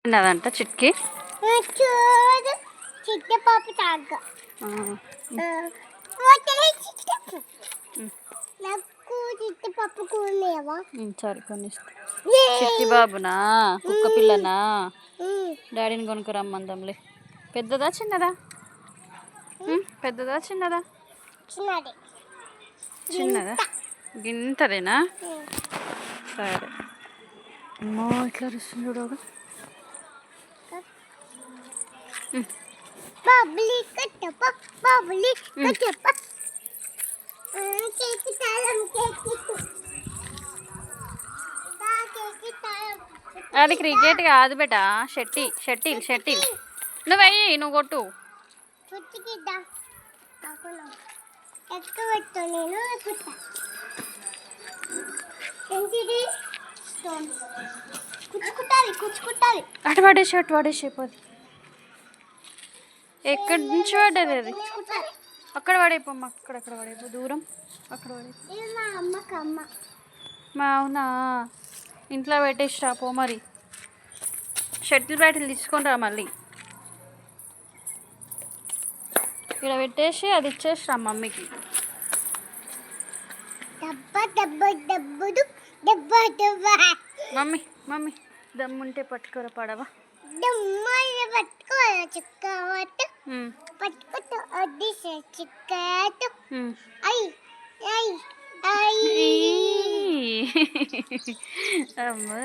ఉన్నదంట చిట్కి. చూడు చిట్టి పాప తాగా నాకు చిట్టి పాప కూలేవా సరే కొన్ని చిట్టి బాబునా కుక్క పిల్లనా డాడీని కొనుక్కరమ్మందాంలే. పెద్దదా చిన్నదా? పెద్దదా చిన్నదా? చిన్నది. చిన్నదా గింతదేనా? సరే. అమ్మో ఇట్లా రుస్తుండడు. బాబులి కట్టప్ప బాబులి కట్టప్ప కేకి తాళం కేకి అది క్రికెట్ కాదు బేటా, షటిల్ షటిల్ షటిల్. నువ్వు వెయ్యి, నువ్వు కొట్టు. చుట్టికిద్దా ఎక్కువ పెట్టు నేను ఎక్కుతా. ఏంటిది స్టోన్ కుచ్చుకుంటాది. అటు పడేసి పోదు. ఎక్కడి నుంచి పడ్డది అది? అక్కడ పడైపోమ్మ, అక్కడక్కడ పడైపో, దూరం అక్కడ పడైపో. మా అమ్మ మా అవునా, ఇంట్లో పెట్టేసి రాపో మరి. షటిల్ బ్యాటిల్ తీసుకొని రా మళ్ళీ. ఇక్కడ పెట్టేసి అది ఇచ్చేసి రా మమ్మీకి. మమ్మీ దమ్ముంటే పట్టుకోరా పడవా. పట్టుకోవాలి చిక్క పట్టుకుంటూ వద్ది చిక్క అమ్మా